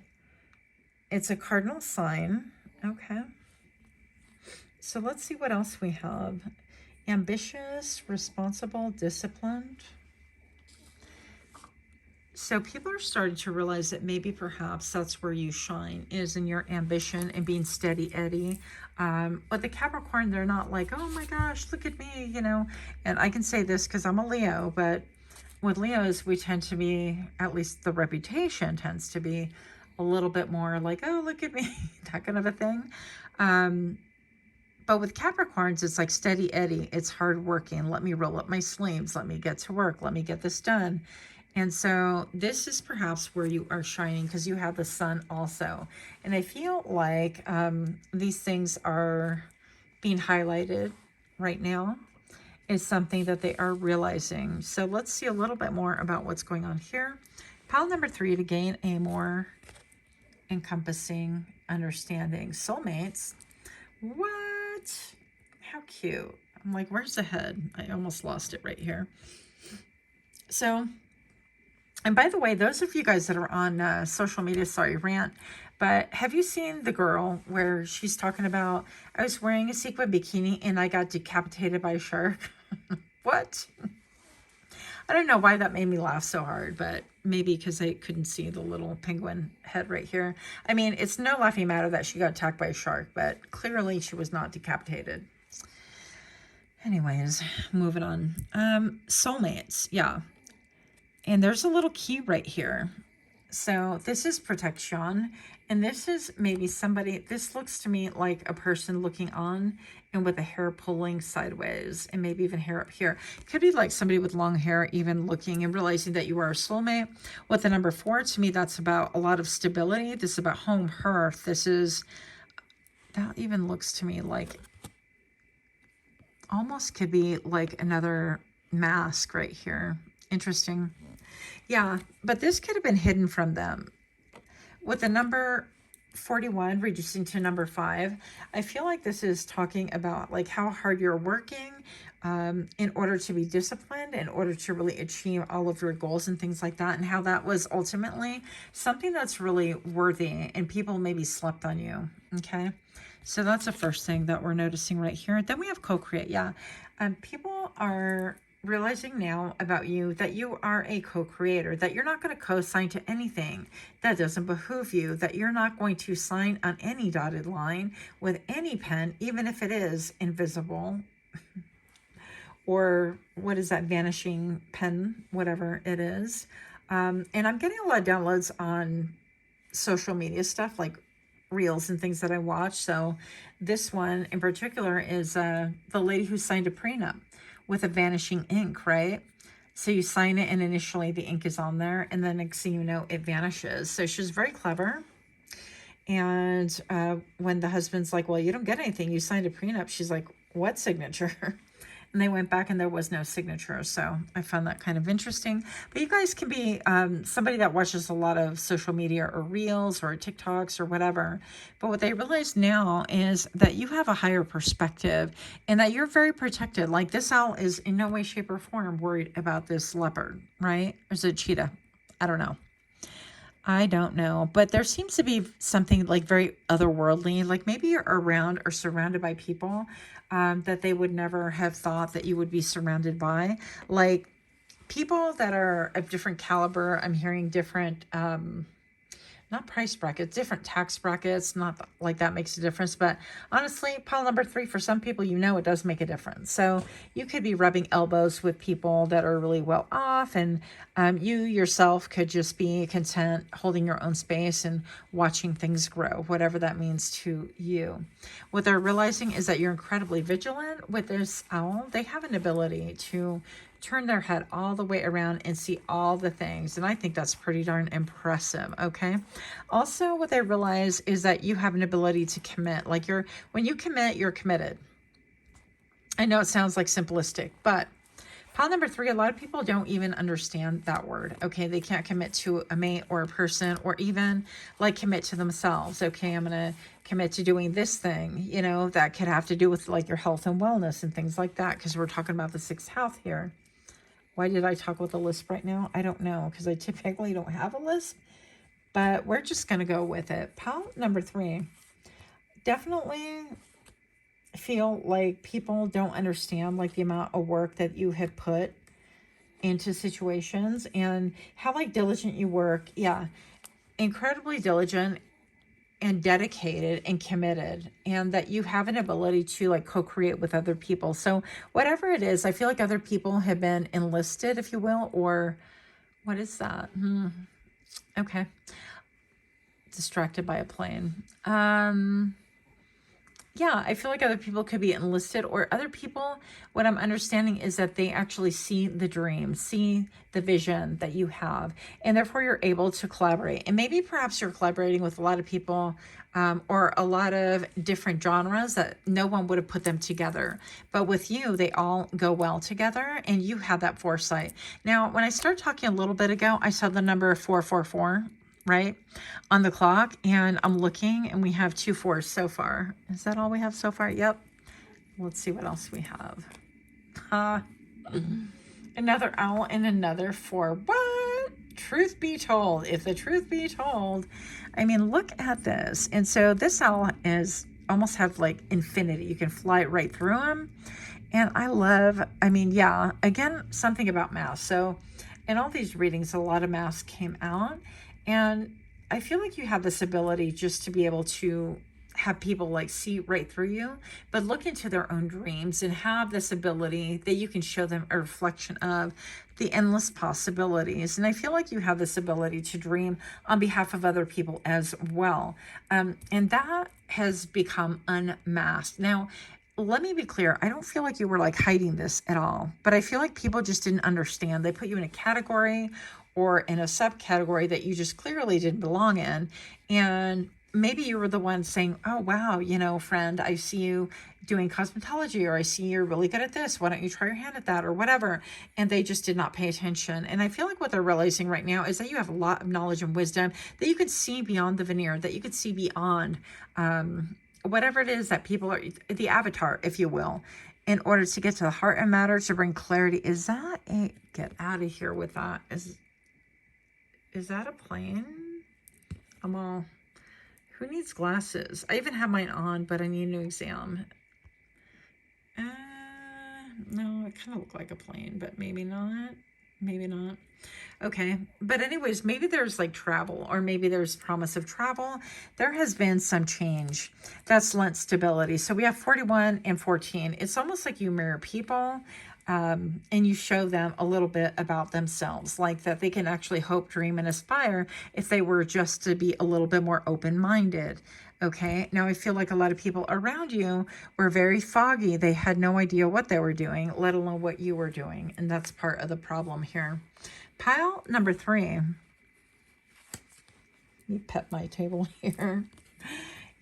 it's a cardinal sign. Okay. So let's see what else we have. Ambitious, responsible, disciplined. So people are starting to realize that maybe perhaps that's where you shine, is in your ambition and being steady Eddie. But the Capricorn, they're not like, oh my gosh, look at me, you know. And I can say this because I'm a Leo, but with Leos, we tend to be, at least the reputation tends to be a little bit more like, oh, look at me, that kind of a thing. But with Capricorns, it's like steady Eddie. It's hardworking. Let me roll up my sleeves. Let me get to work. Let me get this done. And so this is perhaps where you are shining because you have the sun also. And I feel like these things are being highlighted right now is something that they are realizing. So let's see a little bit more about what's going on here. Pile number 3 to gain a more encompassing understanding. Soulmates. What? How cute. I'm like, where's the head? I almost lost it right here. So, and by the way, those of you guys that are on social media, sorry, rant, but have you seen the girl where she's talking about, I was wearing a sequin bikini and I got decapitated by a shark? What? I don't know why that made me laugh so hard, but maybe because I couldn't see the little penguin head right here. I mean, it's no laughing matter that she got attacked by a shark, but clearly she was not decapitated. Anyways, moving on. Soulmates, yeah. And there's a little key right here. So this is protection. And this is maybe somebody, this looks to me like a person looking on and with the hair pulling sideways and maybe even hair up here. Could be like somebody with long hair even looking and realizing that you are a soulmate. With the number 4, to me, that's about a lot of stability. This is about home, hearth. This is, that even looks to me like, almost could be like another mask right here. Interesting. Yeah, but this could have been hidden from them. With the number 41 reducing to number 5, I feel like this is talking about like how hard you're working in order to be disciplined, in order to really achieve all of your goals and things like that, and how that was ultimately something that's really worthy and people maybe slept on you. Okay, so that's the first thing that we're noticing right here. Then we have co-create. Yeah, people are realizing now about you that you are a co-creator, that you're not going to co-sign to anything that doesn't behoove you, that you're not going to sign on any dotted line with any pen, even if it is invisible or what is that, vanishing pen, whatever it is. And I'm getting a lot of downloads on social media stuff like reels and things that I watch. So this one in particular is the lady who signed a prenup with a vanishing ink, right? So you sign it and initially the ink is on there and then next thing you know, it vanishes. So she's very clever. And when the husband's like, well, you don't get anything, you signed a prenup, she's like, what signature? And they went back and there was no signature. So I found that kind of interesting. But you guys can be somebody that watches a lot of social media or reels or TikToks or whatever. But what they realize now is that you have a higher perspective and that you're very protected. Like this owl is in no way, shape, or form worried about this leopard, right? Or is it cheetah? I don't know. But there seems to be something like very otherworldly, like maybe you're around or surrounded by people that they would never have thought that you would be surrounded by, like people that are of different caliber. I'm hearing different, not price brackets, different tax brackets. Not like that makes a difference, but honestly, pile number 3, for some people, you know, it does make a difference. So you could be rubbing elbows with people that are really well off, and you yourself could just be content holding your own space and watching things grow, whatever that means to you. What they're realizing is that you're incredibly vigilant. With this owl, they have an ability to turn their head all the way around and see all the things. And I think that's pretty darn impressive. Okay. Also, what they realize is that you have an ability to commit. Like when you commit, you're committed. I know it sounds like simplistic, but Pile number 3, a lot of people don't even understand that word. Okay, they can't commit to a mate or a person, or even like commit to themselves. Okay, I'm going to commit to doing this thing, you know, that could have to do with like your health and wellness and things like that, because we're talking about the 6th house here. Why did I talk with a lisp right now? I don't know, because I typically don't have a lisp, but we're just going to go with it. Pile number 3, definitely feel like people don't understand like the amount of work that you have put into situations and how like diligent you work. Yeah, incredibly diligent and dedicated and committed, and that you have an ability to like co-create with other people. So whatever it is, I feel like other people have been enlisted, if you will, or what is that? Okay, distracted by a plane. Yeah, I feel like other people could be enlisted, or other people, what I'm understanding is that they actually see the dream, see the vision that you have, and therefore you're able to collaborate. And maybe perhaps you're collaborating with a lot of people, or a lot of different genres that no one would have put them together. But with you, they all go well together, and you had that foresight. Now, when I started talking a little bit ago, I saw the number 444. Right on the clock, and I'm looking, and we have 2 4s so far. Is that all we have so far? Yep. Let's see what else we have. Another owl and another 4. What? Truth be told, if the truth be told, I mean, look at this. And so this owl is almost have like infinity. You can fly right through them. And I love, I mean, yeah, again, something about math. So in all these readings, a lot of math came out. And I feel like you have this ability just to be able to have people like see right through you, but look into their own dreams and have this ability that you can show them a reflection of the endless possibilities. And I feel like you have this ability to dream on behalf of other people as well. And that has become unmasked. Now, let me be clear. I don't feel like you were like hiding this at all, but I feel like people just didn't understand. They put you in a category or in a subcategory that you just clearly didn't belong in. And maybe you were the one saying, oh, wow, you know, friend, I see you doing cosmetology, or I see you're really good at this. Why don't you try your hand at that, or whatever? And they just did not pay attention. And I feel like what they're realizing right now is that you have a lot of knowledge and wisdom, that you could see beyond the veneer, that you could see beyond whatever it is that people are, the avatar, if you will, in order to get to the heart of matter, to bring clarity. Is that a, get out of here with that. Is that a plane? I'm all, who needs glasses? I even have mine on, but I need a new exam. No, it kind of looked like a plane, but maybe not. Maybe not. Okay. But anyways, maybe there's like travel, or maybe there's promise of travel. There has been some change that's lent stability. So we have 41 and 14. It's almost like you mirror people. And you show them a little bit about themselves, like that they can actually hope, dream, and aspire if they were just to be a little bit more open-minded. Okay. Now I feel like a lot of people around you were very foggy. They had no idea what they were doing, let alone what you were doing. And that's part of the problem here. Pile number 3. Let me pet my table here.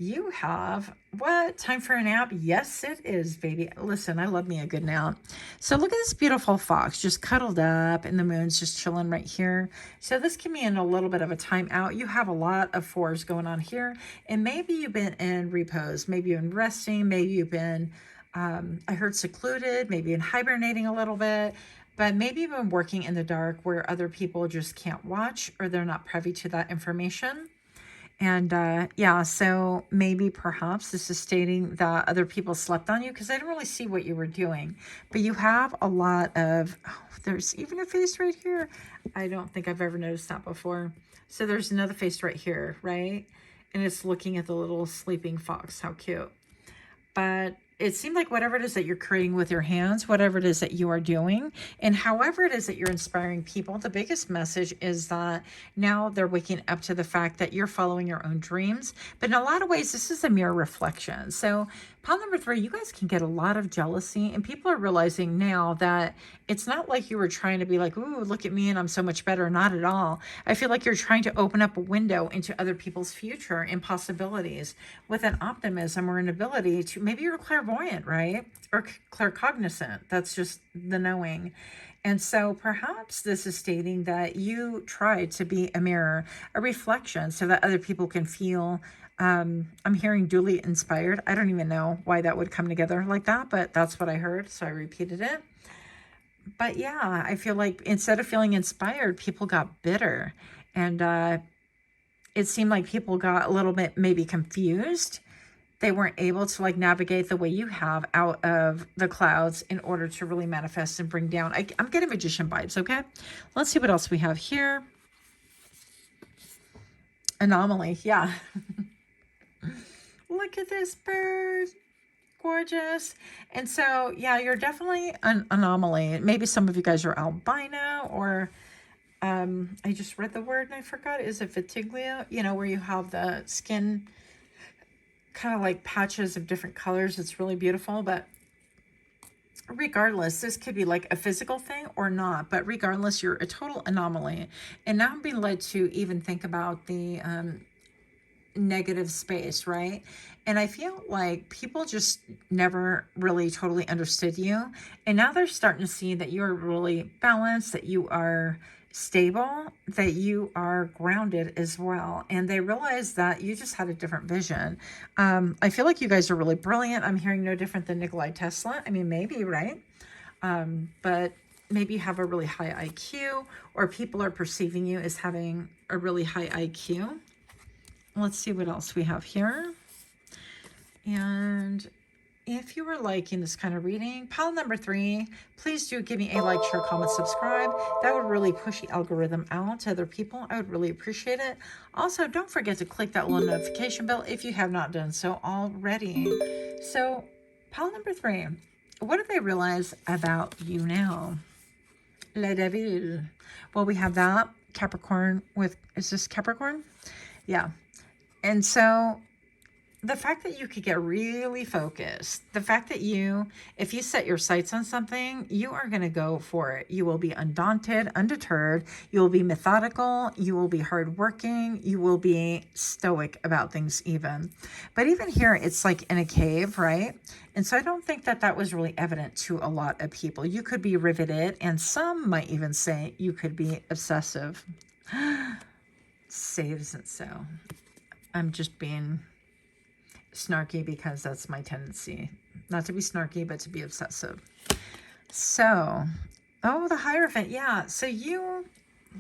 You have, what? Time for a nap? Yes, it is, baby. Listen, I love me a good nap. So look at this beautiful fox just cuddled up, and the moon's just chilling right here. So this can be in a little bit of a timeout. You have a lot of 4s going on here, and maybe you've been in repose. Maybe you've been resting. Maybe you've been, I heard secluded, maybe in hibernating a little bit. But maybe you've been working in the dark where other people just can't watch, or they're not privy to that information. And yeah, so maybe perhaps this is stating that other people slept on you, because I didn't really see what you were doing. But you have a lot of, oh, there's even a face right here. I don't think I've ever noticed that before. So there's another face right here, right? And it's looking at the little sleeping fox. How cute. But it seemed like whatever it is that you're creating with your hands, whatever it is that you are doing, and however it is that you're inspiring people, the biggest message is that now they're waking up to the fact that you're following your own dreams. But in a lot of ways, this is a mirror reflection. So pile number 3, you guys can get a lot of jealousy, and people are realizing now that it's not like you were trying to be like, ooh, look at me and I'm so much better. Not at all. I feel like you're trying to open up a window into other people's future and possibilities with an optimism or an ability to, maybe you're clairvoyant, right? Or claircognizant. That's just the knowing. And so perhaps this is stating that you try to be a mirror, a reflection, so that other people can feel, I'm hearing duly inspired. I don't even know why that would come together like that, but that's what I heard, so I repeated it. But yeah, I feel like instead of feeling inspired, people got bitter. And it seemed like people got a little bit maybe confused. They weren't able to like navigate the way you have out of the clouds in order to really manifest and bring down. I'm getting magician vibes, okay? Let's see what else we have here. Anomaly, yeah. Look at this bird. Gorgeous. And so, yeah, you're definitely an anomaly. Maybe some of you guys are albino, or I just read the word and I forgot. Is it vitiglio? You know, where you have the skin kind of like patches of different colors. It's really beautiful. But regardless, this could be like a physical thing or not. But regardless, you're a total anomaly. And now I'm being led to even think about the negative space, right? And I feel like people just never really totally understood you. And now they're starting to see that you're really balanced, that you are stable, that you are grounded as well. And they realize that you just had a different vision. I feel like you guys are really brilliant. I'm hearing no different than Nikola Tesla. I mean, maybe, right? But maybe you have a really high IQ, or people are perceiving you as having a really high IQ. Let's see what else we have here. And if you were liking this kind of reading, pile number 3, please do give me a like, share, comment, subscribe. That would really push the algorithm out to other people. I would really appreciate it. Also, don't forget to click that little notification bell if you have not done so already. So, pile number 3, what do they realize about you now? Le Devil. Well, we have that Capricorn with, is this Capricorn? Yeah. And so the fact that you could get really focused, the fact that you, if you set your sights on something, you are going to go for it. You will be undaunted, undeterred. You will be methodical. You will be hardworking. You will be stoic about things even. But even here, it's like in a cave, right? And so I don't think that that was really evident to a lot of people. You could be riveted, and some might even say you could be obsessive. Say it isn't so. I'm just being snarky because that's my tendency. Not to be snarky, but to be obsessive. So, oh, the Hierophant. Yeah. So you,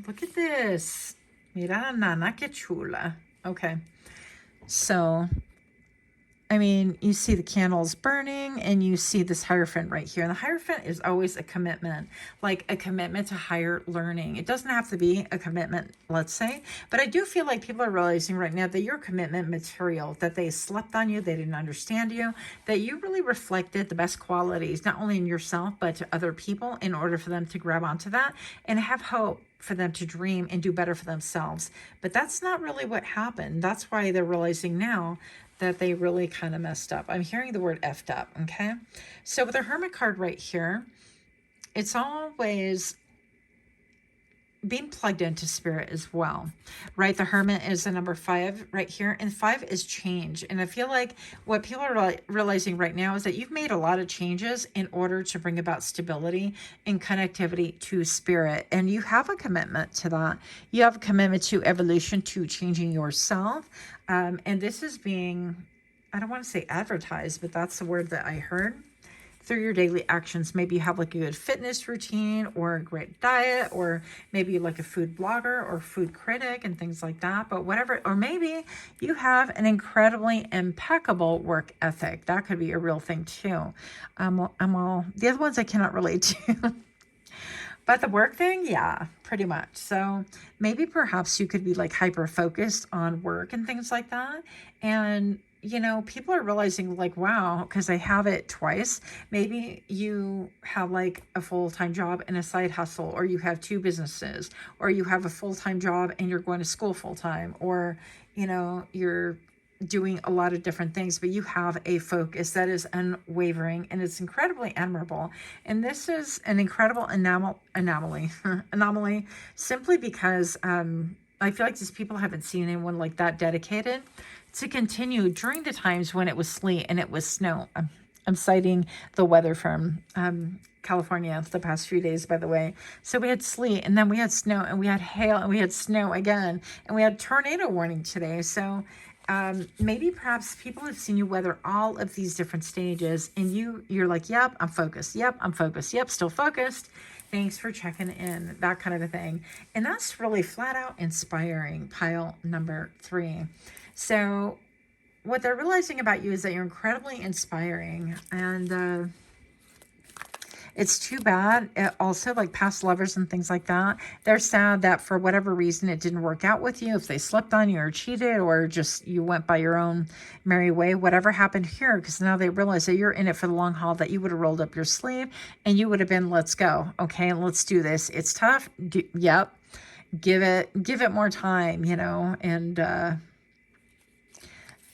look at this. Mira, nana, que chula. Okay. So, I mean, you see the candles burning and you see this Hierophant right here. And the Hierophant is always a commitment, like a commitment to higher learning. It doesn't have to be a commitment, let's say, but I do feel like people are realizing right now that you're commitment material, that they slept on you, they didn't understand you, that you really reflected the best qualities, not only in yourself, but to other people in order for them to grab onto that and have hope for them to dream and do better for themselves. But that's not really what happened. That's why they're realizing now that they really kind of messed up. I'm hearing the word effed up, okay? So with the Hermit card right here, it's always being plugged into spirit as well, right? The Hermit is the number 5 right here, and 5 is change. And I feel like what people are realizing right now is that you've made a lot of changes in order to bring about stability and connectivity to spirit. And you have a commitment to that. You have a commitment to evolution, to changing yourself. And this is being, I don't want to say advertised, but that's the word that I heard. Through your daily actions, maybe you have like a good fitness routine or a great diet, or maybe like a food blogger or food critic and things like that. But whatever, or maybe you have an incredibly impeccable work ethic. That could be a real thing too. I'm all the other ones I cannot relate to. But the work thing, yeah, pretty much. So maybe perhaps you could be like hyper focused on work and things like that. And you know, people are realizing like, wow, because I have it twice. Maybe you have like a full-time job and a side hustle, or you have 2 businesses, or you have a full-time job and you're going to school full-time, or, you know, you're doing a lot of different things, but you have a focus that is unwavering, and it's incredibly admirable. And this is an incredible anomaly simply because I feel like these people haven't seen anyone like that dedicated to continue during the times when it was sleet and it was snow. I'm citing the weather from California the past few days, by the way. So we had sleet, and then we had snow, and we had hail, and we had snow again, and we had tornado warning today. So maybe perhaps people have seen you weather all of these different stages, and you're like, yep, I'm focused. Yep, I'm focused. Yep, still focused. Thanks for checking in, that kind of a thing. And that's really flat out inspiring, pile number 3. So what they're realizing about you is that you're incredibly inspiring, and it's too bad. Also, like past lovers and things like that, they're sad that for whatever reason it didn't work out with you. If they slept on you or cheated, or just you went by your own merry way, whatever happened here, because now they realize that you're in it for the long haul, that you would have rolled up your sleeve and you would have been, let's go. Okay, let's do this. It's tough. Yep. Give it more time, and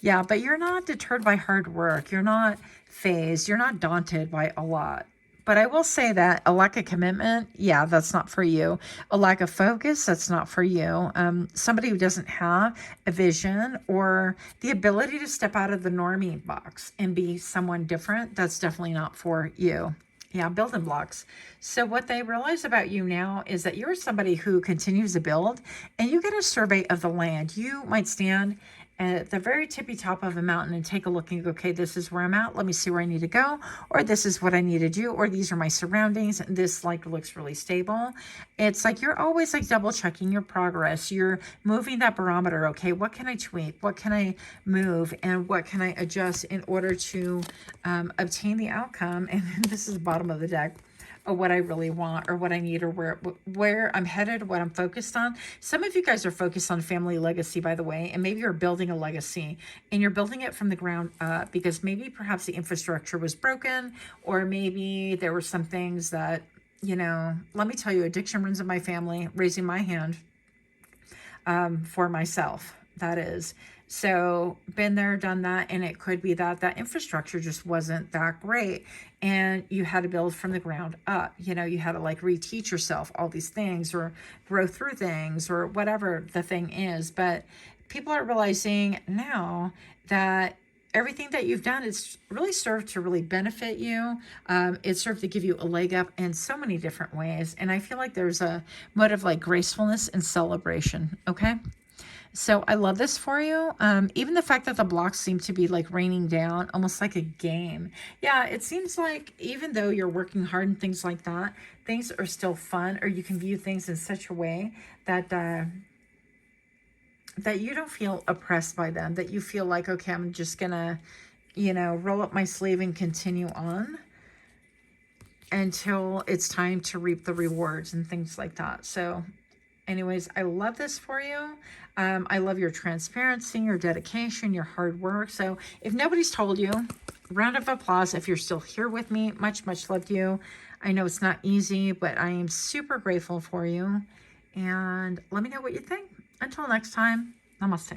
yeah, but you're not deterred by hard work. You're not phased. You're not daunted by a lot. But I will say that a lack of commitment, yeah, that's not for you. A lack of focus, that's not for you. Somebody who doesn't have a vision or the ability to step out of the normie box and be someone different, that's definitely not for you. Yeah, building blocks. So what they realize about you now is that you're somebody who continues to build, and you get a survey of the land. You might stand at the very tippy top of a mountain and take a look and go, okay, this is where I'm at. Let me see where I need to go, or this is what I need to do, or these are my surroundings. And this like looks really stable. It's like you're always like double checking your progress. You're moving that barometer. Okay, what can I tweak? What can I move? And what can I adjust in order to obtain the outcome? And this is the bottom of the deck. Or what I really want, or what I need, or where I'm headed, what I'm focused on. Some of you guys are focused on family legacy, by the way, and maybe you're building a legacy, and you're building it from the ground up because maybe perhaps the infrastructure was broken, or maybe there were some things that, let me tell you, addiction runs in my family, raising my hand for myself, that is. So been there, done that, and it could be that that infrastructure just wasn't that great, and you had to build from the ground up. You had to like reteach yourself all these things, or grow through things, or whatever the thing is. But people are realizing now that everything that you've done, it's really served to really benefit you. It served to give you a leg up in so many different ways. And I feel like there's a mode of like gracefulness and celebration. Okay. So I love this for you. Even the fact that the blocks seem to be like raining down, almost like a game. Yeah, it seems like even though you're working hard and things like that, things are still fun, or you can view things in such a way that that you don't feel oppressed by them, that you feel like, okay, I'm just gonna, roll up my sleeve and continue on until it's time to reap the rewards and things like that. So anyways, I love this for you. I love your transparency, your dedication, your hard work. So if nobody's told you, round of applause if you're still here with me. Much, much love to you. I know it's not easy, but I am super grateful for you. And let me know what you think. Until next time, namaste.